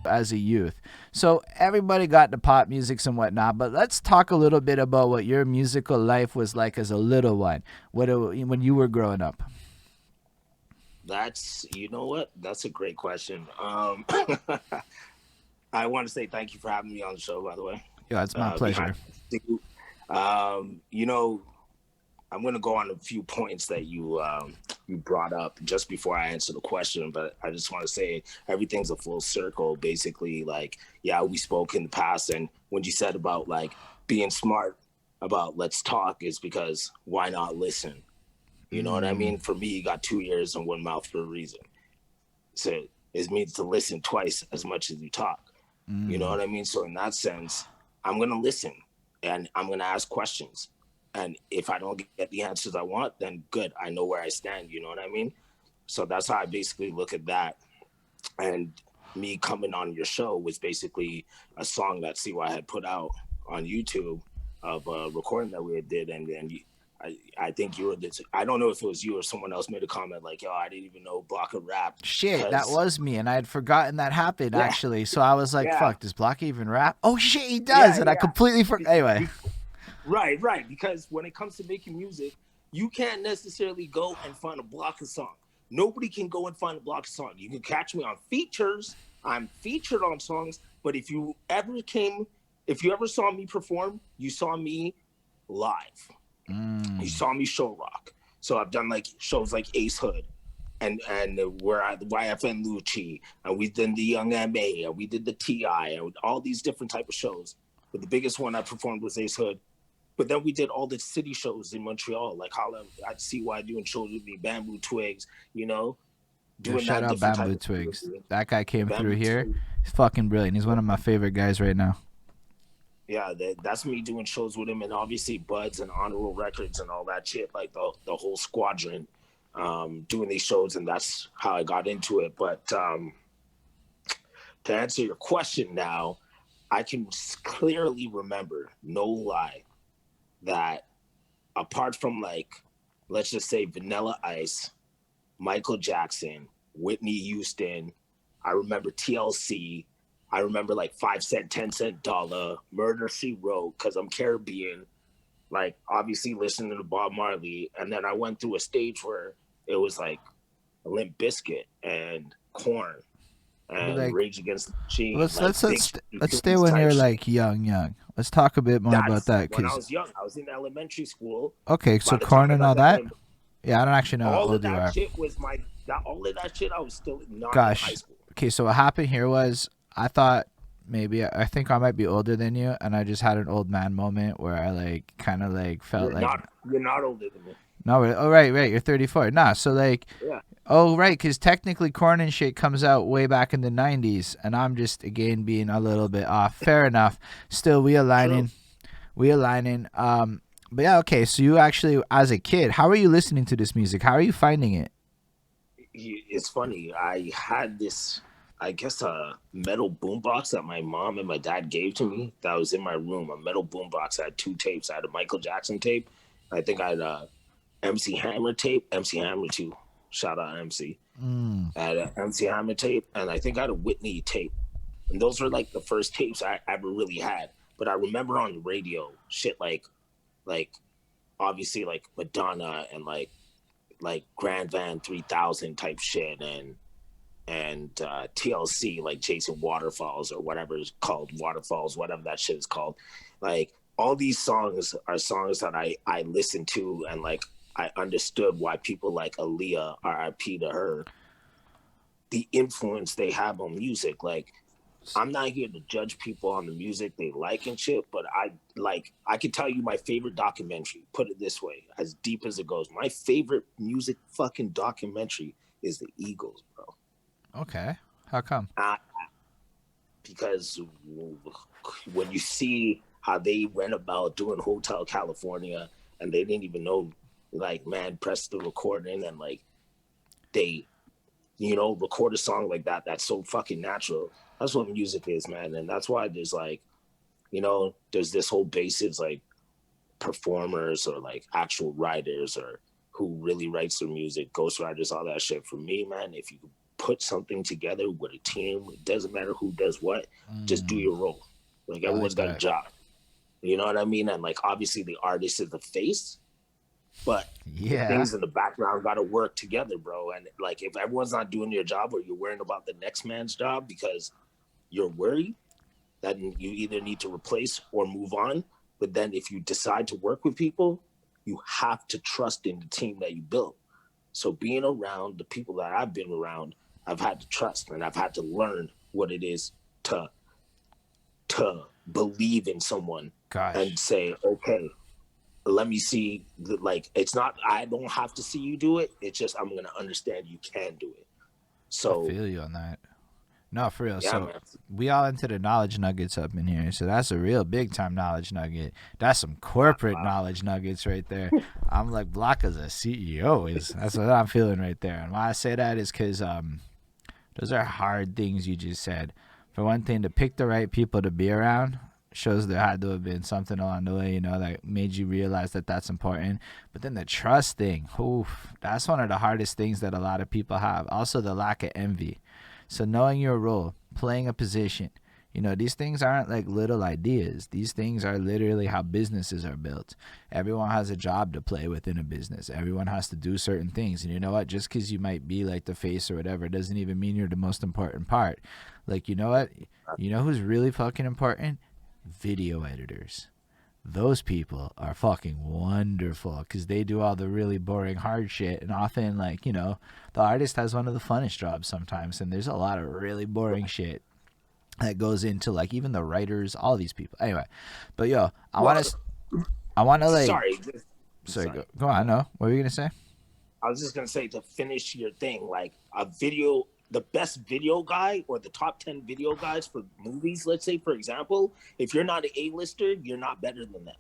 as a youth. So everybody got the pop musics and whatnot, but let's talk a little bit about what your musical life was like as a little one, when you were growing up. That's you know what? That's a great question. I want to say thank you for having me on the show, by the way. Yeah, it's my Behind pleasure. the scenes. You know, I'm going to go on a few points that you brought up just before I answer the question, but I just want to say everything's a full circle. Basically, like, yeah, we spoke in the past, and when you said about like being smart about let's talk, is because why not listen? You know what I Mm, mean? For me, you got two ears and one mouth for a reason. So it means to listen twice as much as you talk. You know mm. what I mean? So in that sense, I'm gonna listen and I'm gonna ask questions. And if I don't get the answers I want, then good. I know where I stand. You know what I mean? So that's how I basically look at that. And me coming on your show was basically a song that CY had put out on YouTube of a recording that we did, and I think you were the. I don't know if it was you or someone else made a comment like, "Yo, I didn't even know Blocka rap," Shit, that because was me, and I had forgotten that happened yeah, actually. So I was like, yeah, "Fuck, does Block even rap?" Oh shit, he does, yeah, and I yeah. completely forgot. Anyway, Be- right, right. Because when it comes to making music, you can't necessarily go and find a Blocka song. Nobody can go and find a Blocka song. You can catch me on features. I'm featured on songs, but if you ever saw me perform, you saw me live. You mm, saw me show rock. So I've done like shows like Ace Hood and where I the YFN Lucci, and we did the Young MA, and we did the TI, and all these different type of shows. But the biggest one I performed was Ace Hood. But then we did all the city shows in Montreal, like Holla, I'd see why doing shows with me, Bamboo Twigs, you know, yo, doing shout that out different type Bamboo of Twigs. music. That guy came through Bamboo here. Twigs. He's fucking brilliant. He's one of my favorite guys right now. Yeah, that's me doing shows with him, and obviously Buds and Honorable Records and all that shit, like the whole squadron, doing these shows, and that's how I got into it. But to answer your question now, I can clearly remember, no lie, that apart from like, let's just say Vanilla Ice, Michael Jackson, Whitney Houston, I remember TLC, I remember like 5 cent, 10 cent dollar, Murder She Wrote, because I'm Caribbean, like obviously listening to Bob Marley, and then I went through a stage where it was like Limp Biscuit and Corn But and like, Rage Against the Machine, let's like let's big let's let's stay tunes when type you're shit. like young. Let's talk a bit more about That's that, when I cause was young. I was in elementary school. okay, so By the time corn I and got all to that. him, Yeah, I don't actually know how all of old you that are. shit was all of that shit. I was still not in high Gosh. school. Okay, so what happened here was I thought maybe I think I might be older than you, and I just had an old man moment where I like kind of like felt You're like not. You're not older than me. no, oh right, you're 34. Nah, so like Yeah. oh right, because technically corn and shit comes out way back in the 90s, and I'm just again being a little bit off. Fair enough. Still, True. we aligning. But yeah, okay. So you actually, as a kid, how are you listening to this music? How are you finding it? It's funny. I had this, I guess, a metal boombox that my mom and my dad gave to me. That was in my room. A metal boombox. I had two tapes. I had a Michael Jackson tape. I think I had a MC Hammer tape. MC Hammer too. Shout out MC. Mm. I had an MC Hammer tape, and I think I had a Whitney tape. And those were like the first tapes I ever really had. But I remember on the radio, shit like obviously like Madonna and like Grand Van 3000 type shit and TLC like Chasing Waterfalls or whatever is called Waterfalls, whatever that shit is called. Like all these songs are songs that I listened to and like I understood why people like Aaliyah, R.I.P. to her, the influence they have on music. Like I'm not here to judge people on the music they like and shit, but I can tell you my favorite documentary. Put it this way, as deep as it goes, my favorite music fucking documentary is the Eagles, bro. Okay. How come? Uh, because when you see how they went about doing Hotel California and they didn't even know, like, man, press the recording and like they record a song like that that's so fucking natural. That's what music is, man. And that's why there's like, there's this whole basis like performers or like actual writers or who really writes their music, ghostwriters, all that shit. For me, man, if you put something together with a team, it doesn't matter who does what, just do your role. Like everyone's got a job. You know what I mean? And like obviously the artist is the face, but the things in the background got to work together, bro. And like if everyone's not doing your job, or you're worrying about the next man's job because you're worried, then you either need to replace or move on. But then if you decide to work with people, you have to trust in the team that you built. So being around the people that I've been around, I've had to trust, and I've had to learn what it is to believe in someone and say, okay, let me see. Like, it's not, I don't have to see you do it. It's just, I'm going to understand you can do it. So I feel you on that. No, for real. Yeah, so man. we all into the knowledge nuggets up in here. So that's a real big time knowledge nugget. That's some corporate knowledge nuggets right there. I'm like, Blocka's a CEO. That's what I'm feeling right there. And why I say that is because those are hard things you just said. For one thing, to pick the right people to be around shows there had to have been something along the way, you know, that made you realize that that's important. But then the trust thing, that's one of the hardest things that a lot of people have. Also, the lack of envy. So knowing your role, playing a position, you know, these things aren't like little ideas. These things are literally how businesses are built. Everyone has a job to play within a business. Everyone has to do certain things. And you know what? Just because you might be like the face or whatever doesn't even mean you're the most important part. Like, you know what? You know who's really fucking important? Video editors. Those people are fucking wonderful because they do all the really boring hard shit, and often, like, you know, the artist has one of the funnest jobs sometimes, and there's a lot of really boring shit that goes into like even the writers, all these people. Anyway, but yo, I want to like. Sorry, go on. No, what were you gonna say? I was just gonna say, to finish your thing, like a video. The best video guy, or the top 10 video guys for movies, let's say, for example, if you're not an A-lister, you're not better than them.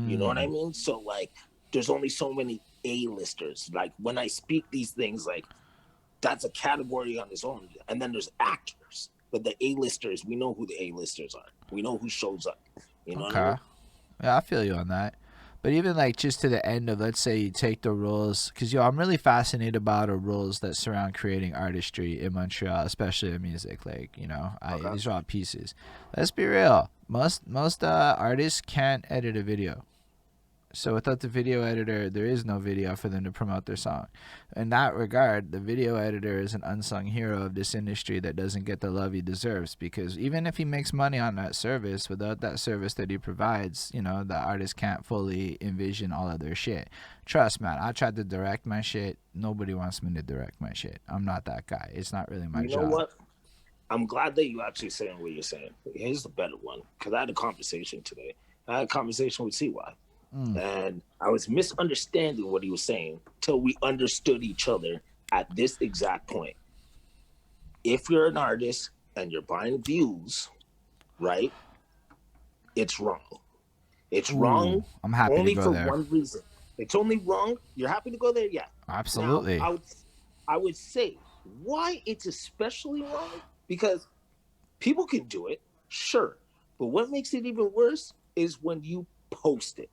You know what I mean? So like, there's only so many A-listers. Like when I speak these things, like that's a category on its own. And then there's actors, but the A-listers, we know who the A-listers are. We know who shows up. You know what I mean? Yeah, I feel you on that. But even like just to the end of, let's say you take the roles, because I'm really fascinated about the roles that surround creating artistry in Montreal, especially in music. Like, you know, these are all pieces. Let's be real. Most artists can't edit a video. So without the video editor, there is no video for them to promote their song. In that regard, the video editor is an unsung hero of this industry that doesn't get the love he deserves, because even if he makes money on that service, without that service that he provides, you know, the artist can't fully envision all of their shit. Trust, man, I tried to direct my shit. Nobody wants me to direct my shit. I'm not that guy. It's not really my job. You know what? I'm glad that you actually saying what you're saying. Here's the better one, because I had a conversation today. I had a conversation with CY. And I was misunderstanding what he was saying till we understood each other at this exact point. If you're an artist and you're buying views, right, it's wrong. It's wrong. I'm happy only to go for there. one reason. It's only wrong. You're happy to go there? Yeah. Absolutely. Now, I would say why it's especially wrong, because people can do it, sure. But what makes it even worse is when you post it.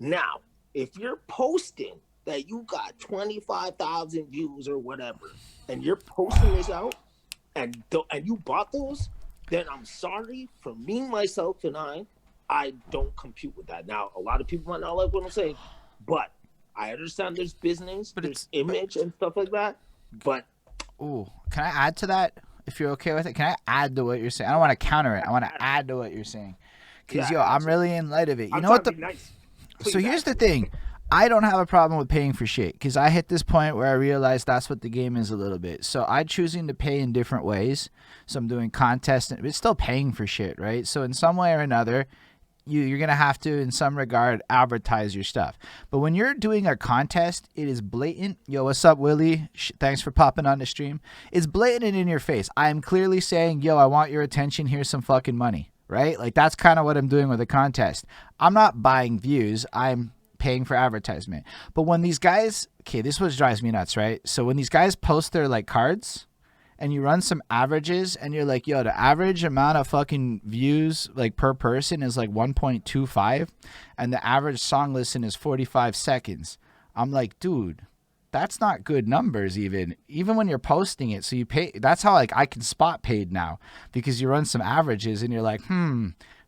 Now, if you're posting that you got 25,000 views or whatever, and you're posting this out, and you bought those, then I'm sorry, for me, myself, and I don't compute with that. Now, a lot of people might not like what I'm saying, but I understand there's business, but there's image and stuff like that. But can I add to that? If you're okay with it, can I add to what you're saying? I don't want to counter it. I want to add to what you're saying, because I'm really in light of it. You know what? Nice. So here's the thing. I don't have a problem with paying for shit, because I hit this point where I realized that's what the game is a little bit. So I'm choosing to pay in different ways. So I'm doing contests, and it's still paying for shit, right? So in some way or another, you're going to have to, in some regard, advertise your stuff. But when you're doing a contest, it is blatant. Yo, what's up, Willie? Thanks for popping on the stream. It's blatant in your face. I'm clearly saying, yo, I want your attention. Here's some fucking money. Right? Like, that's kind of what I'm doing with a contest. I'm not buying views. I'm paying for advertisement. But when these guys, this is what drives me nuts, right? So when these guys post their like cards and you run some averages and you're like, yo, the average amount of fucking views like per person is like 1.25 and the average song listen is 45 seconds. I'm like, dude, that's not good numbers even when you're posting it. So you pay, that's how like I can spot paid now, because you run some averages and you're like,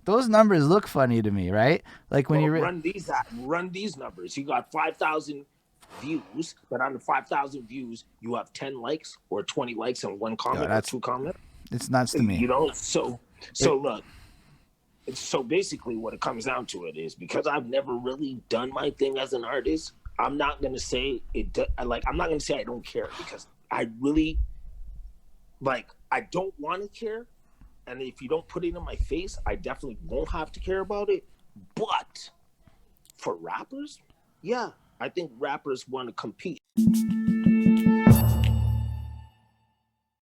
those numbers look funny to me, right? Like when you run these numbers, you got 5,000 views, but on the 5,000 views, you have 10 likes or 20 likes and one comment or two comments. It's nuts to me. You know, so look, so basically what it comes down to it is, because I've never really done my thing as an artist, I'm not going to say I'm not going to say I don't care, because I really, like, I don't want to care. And if you don't put it in my face, I definitely won't have to care about it. But for rappers, yeah, I think rappers want to compete.